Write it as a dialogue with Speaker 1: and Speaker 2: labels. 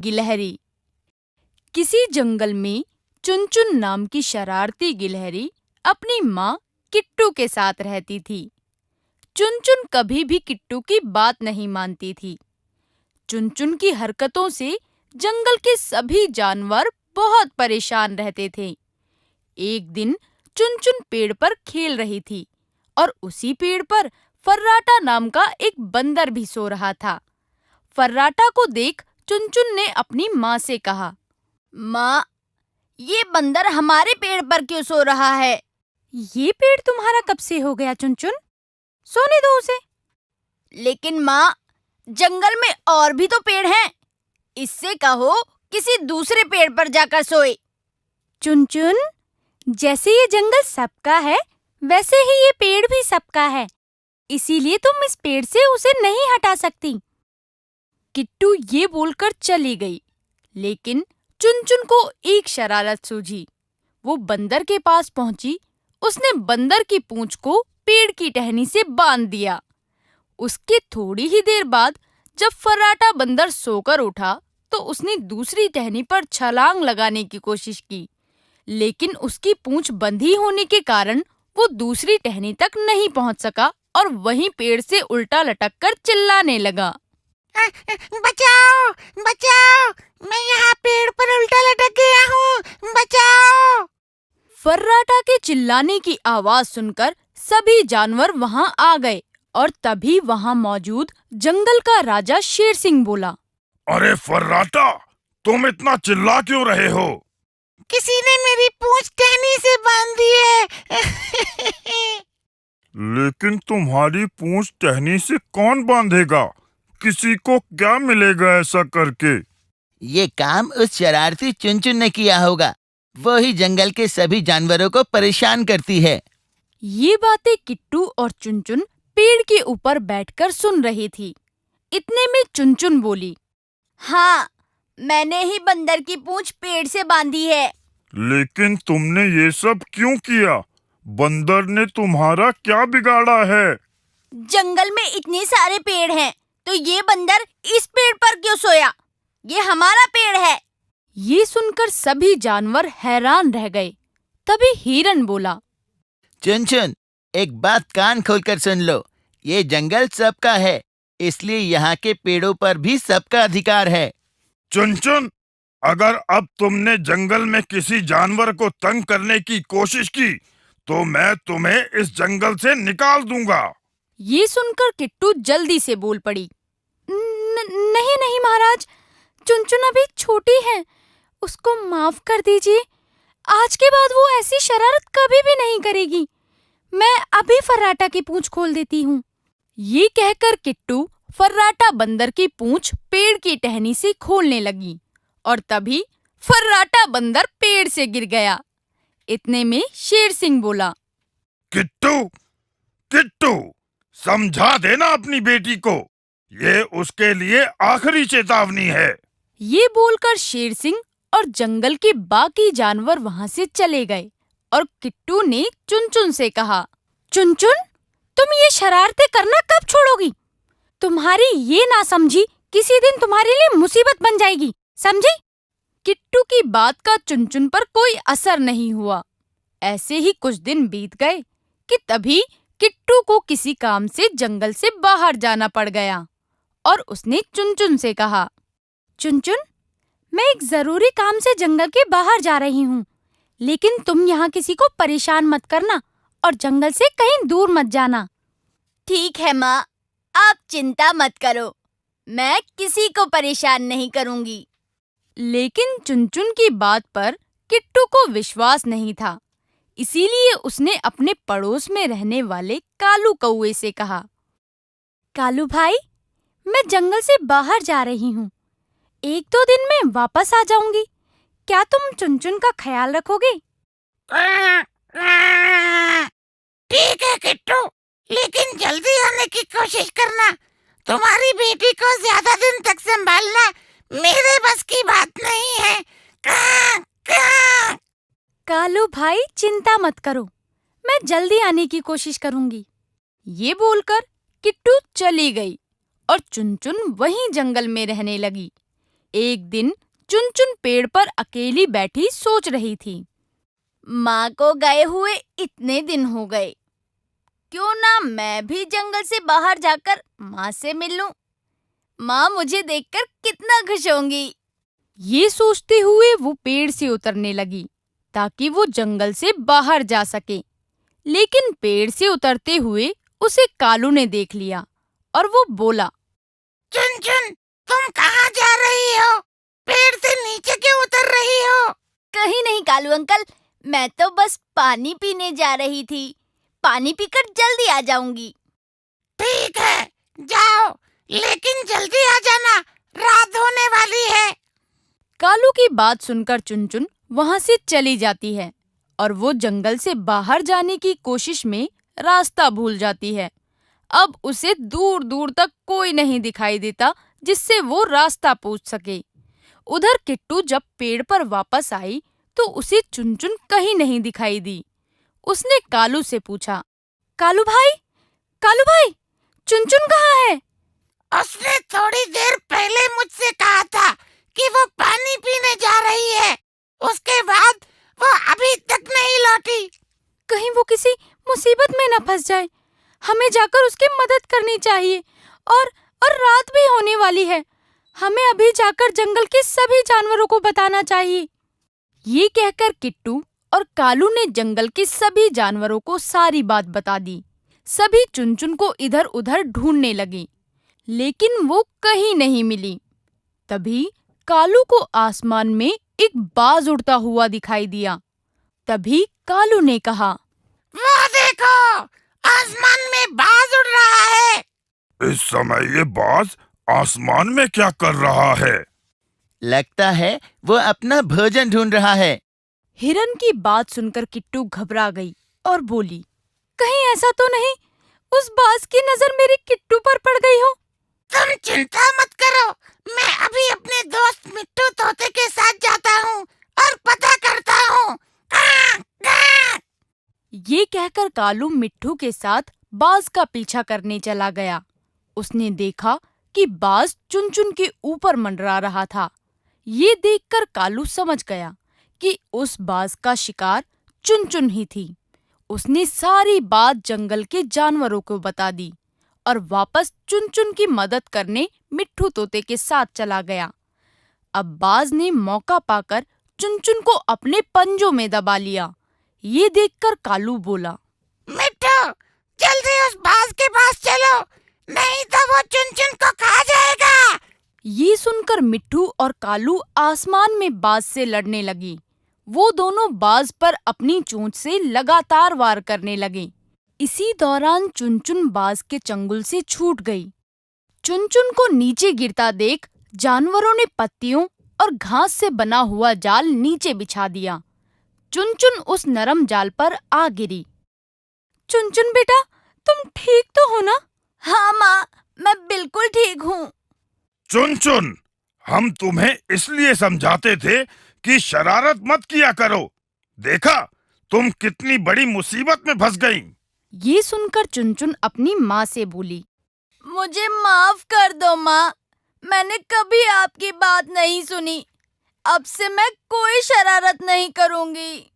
Speaker 1: गिलहरी। किसी जंगल में चुनचुन नाम की शरारती गिलहरी अपनी माँ किट्टू के साथ रहती थी। चुनचुन कभी भी किट्टू की बात नहीं मानती थी। चुनचुन की हरकतों से जंगल के सभी जानवर बहुत परेशान रहते थे। एक दिन चुनचुन पेड़ पर खेल रही थी और उसी पेड़ पर फर्राटा नाम का एक बंदर भी सो रहा था। फर्राटा को देख चुनचुन ने अपनी माँ से कहा, माँ, ये बंदर हमारे पेड़ पर क्यों सो रहा है? ये पेड़ तुम्हारा कब से हो गया चुनचुन? सोने दो उसे। लेकिन माँ, जंगल में और भी तो पेड़ हैं। इससे कहो किसी दूसरे पेड़ पर जाकर सोए। चुनचुन, जैसे ये जंगल सबका है, वैसे ही ये पेड़ भी सबका है। इसीलिए तुम इस पेड़ से उसे नहीं हटा सकती। किट्टू ये बोलकर चली गई, लेकिन चुनचुन को एक शरारत सूझी। वो बंदर के पास पहुंची। उसने बंदर की पूंछ को पेड़ की टहनी से बांध दिया। उसके थोड़ी ही देर बाद जब फर्राटा बंदर सोकर उठा तो उसने दूसरी टहनी पर छलांग लगाने की कोशिश की, लेकिन उसकी पूंछ बंधी होने के कारण वो दूसरी टहनी तक नहीं पहुंच सका और वहीं पेड़ से उल्टा लटक कर चिल्लाने लगा,
Speaker 2: बचाओ, बचाओ, मैं यहाँ पेड़ पर उल्टा लटक गया हूँ, बचाओ।
Speaker 1: फर्राटा के चिल्लाने की आवाज सुनकर सभी जानवर वहां आ गए और तभी वहां मौजूद जंगल का राजा शेर सिंह बोला,
Speaker 3: अरे फर्राटा, तुम इतना चिल्ला क्यों रहे हो?
Speaker 2: किसी ने मेरी पूंछ टहनी से बांध दी है।
Speaker 3: लेकिन तुम्हारी पूंछ टहनी से कौन बांधेगा? किसी को क्या मिलेगा ऐसा करके?
Speaker 2: ये काम उस शरारती चुनचुन ने किया होगा। वो ही जंगल के सभी जानवरों को परेशान करती है।
Speaker 1: ये बातें किट्टू और चुनचुन पेड़ के ऊपर बैठकर सुन रही थी। इतने में चुनचुन बोली, हाँ, मैंने ही बंदर की पूंछ पेड़ से बांधी है।
Speaker 3: लेकिन तुमने ये सब क्यों किया? बंदर ने तुम्हारा क्या बिगाड़ा है?
Speaker 1: जंगल में इतने सारे पेड़ हैं, तो ये बंदर इस पेड़ पर क्यों सोया? ये हमारा पेड़ है। ये सुनकर सभी जानवर हैरान रह गए। तभी हिरन बोला,
Speaker 2: चुनचुन, एक बात कान खोलकर सुन लो। ये जंगल सबका है, इसलिए यहाँ के पेड़ों पर भी सबका अधिकार है।
Speaker 3: चुनचुन, अगर अब तुमने जंगल में किसी जानवर को तंग करने की कोशिश की तो मैं तुम्हें इस जंगल से निकाल दूंगा।
Speaker 1: ये सुनकर किट्टू जल्दी से बोल पड़ी, नहीं नहीं महाराज, चुनचुन अभी छोटी है, उसको माफ कर दीजिए। आज के बाद वो ऐसी शरारत कभी भी नहीं करेगी। मैं अभी फर्राटा की पूंछ खोल देती हूँ। ये कहकर किट्टू फर्राटा बंदर की पूंछ पेड़ की टहनी से खोलने लगी और तभी फर्राटा बंदर पेड़ से गिर गया। इतने में शेर सिंह बोला,
Speaker 3: किट्टू, किट्टू, समझा देना अपनी बेटी को। ये उसके लिए आखिरी चेतावनी है।
Speaker 1: ये बोलकर शेर सिंह और जंगल के बाकी जानवर वहां से चले गए और किट्टू ने चुनचुन से कहा, चुनचुन, तुम ये शरारतें करना कब छोड़ोगी? तुम्हारी ये नासमझी किसी दिन तुम्हारे लिए मुसीबत बन जाएगी, समझी? किट्टू की बात का चुनचुन पर कोई असर नहीं हुआ। ऐसे ही कुछ दिन बीत गए कि तभी किट्टू को किसी काम से जंगल से बाहर जाना पड़ गया और उसने चुनचुन से कहा, चुनचुन, मैं एक जरूरी काम से जंगल के बाहर जा रही हूँ, लेकिन तुम यहाँ किसी को परेशान मत करना और जंगल से कहीं दूर मत जाना। ठीक है माँ, आप चिंता मत करो, मैं किसी को परेशान नहीं करूँगी। लेकिन चुनचुन की बात पर किट्टू को विश्वास नहीं था, इसीलिए उसने अपने पड़ोस में रहने वाले कालू कौवे से कहा, कालू भाई, मैं जंगल से बाहर जा रही हूँ, 1-2 दिन में वापस आ जाऊंगी। क्या तुम चुनचुन का ख्याल रखोगे?
Speaker 2: ठीक है किट्टू, लेकिन जल्दी आने की कोशिश करना। तुम्हारी बेटी को ज्यादा दिन तक संभालना मेरे बस की बात नहीं है।
Speaker 1: कालू भाई, चिंता मत करो, मैं जल्दी आने की कोशिश करूंगी। ये बोलकर किट्टू चली गई और चुनचुन वहीं जंगल में रहने लगी। एक दिन चुनचुन पेड़ पर अकेली बैठी सोच रही थी। माँ को गए हुए इतने दिन हो गए, क्यों ना मैं भी जंगल से बाहर जाकर माँ से मिल लूं। माँ मुझे देखकर कितना खुश होंगी। ये सोचते हुए वो पेड़ से उतरने लगी ताकि वो जंगल से बाहर जा सके। लेकिन पेड़ से उतरते हुए उसे कालू ने देख लिया और वो बोला,
Speaker 2: चुन, तुम कहाँ जा रही हो? पेड़ से नीचे क्यों उतर रही हो?
Speaker 1: कहीं नहीं कालू अंकल, मैं तो बस पानी पीने जा रही थी। पानी पीकर जल्दी आ जाऊंगी।
Speaker 2: ठीक है, जाओ, लेकिन जल्दी आ जाना, रात होने वाली है।
Speaker 1: कालू की बात सुनकर चुनचुन वहां से चली जाती है और वो जंगल से बाहर जाने की कोशिश में रास्ता भूल जाती है। अब उसे दूर दूर तक कोई नहीं दिखाई देता जिससे वो रास्ता पूछ सके। उधर किट्टू जब पेड़ पर वापस आई तो उसे चुनचुन कहीं नहीं दिखाई दी। उसने कालू से पूछा, कालू भाई, चुनचुन कहाँ है?
Speaker 2: उसने थोड़ी देर पहले मुझसे कहा था कि वो पानी पीने जा रही है। उसके बाद वो अभी तक नहीं लौटी।
Speaker 1: कहीं वो किसी मुसीबत में न फंस जाए। हमें जाकर उसकी मदद करनी चाहिए। और रात भी होने वाली है। हमें अभी जाकर जंगल के सभी जानवरों को बताना चाहिए। ये कहकर किट्टू और कालू ने जंगल के सभी जानवरों को सारी बात बता दी। सभी चुनचुन को इधर उधर ढूंढने लगे, लेकिन वो कहीं नहीं मिली। तभी कालू को आसमान में एक बाज उड़ता हुआ दिखाई दिया। तभी कालू ने कहा,
Speaker 2: वो देखो, आसमान में बाज उड़ रहा है।
Speaker 3: इस समय ये बाज आसमान में क्या कर रहा है?
Speaker 4: लगता है वो अपना भोजन ढूंढ रहा है।
Speaker 1: हिरन की बात सुनकर किट्टू घबरा गई और बोली, कहीं ऐसा तो नहीं उस बाज की नजर मेरे किट्टू पर पड़ गई हो?
Speaker 2: तुम चिंता मत करो, मैं अभी अपने दोस्त मिट्टू तोते के साथ जाता हूँ और पता करता हूँ।
Speaker 1: ये कहकर कालू मिट्ठू के साथ बाज का पीछा करने चला गया। उसने देखा कि बाज चुनचुन के ऊपर मंडरा रहा था। ये देखकर कालू समझ गया कि उस बाज का शिकार चुनचुन ही थी। उसने सारी बात जंगल के जानवरों को बता दी और वापस चुनचुन की मदद करने मिट्ठू तोते के साथ चला गया। अब बाज ने मौका पाकर चुनचुन को अपने पंजों में दबा लिया। ये देखकर कालू बोला,
Speaker 2: मिट्टू, जल्दी उस बाज के पास चलो, नहीं तो वो चुनचुन को खा जाएगा।
Speaker 1: ये सुनकर मिट्ठू और कालू आसमान में बाज से लड़ने लगे। वो दोनों बाज पर अपनी चोंच से लगातार वार करने लगे। इसी दौरान चुनचुन बाज के चंगुल से छूट गई। चुनचुन को नीचे गिरता देख जानवरों ने पत्तियों और घास से बना हुआ जाल नीचे बिछा दिया। चुनचुन उस नरम जाल पर आ गिरी। चुनचुन बेटा, तुम ठीक तो हो ना? हाँ माँ, मैं बिल्कुल ठीक हूँ।
Speaker 3: चुन, हम तुम्हें इसलिए समझाते थे कि शरारत मत किया करो। देखा, तुम कितनी बड़ी मुसीबत में फंस गई।
Speaker 1: ये सुनकर चुनचुन अपनी माँ से बोली, मुझे माफ कर दो माँ, मैंने कभी आपकी बात नहीं सुनी। अब से मैं कोई शरारत नहीं करूँगी।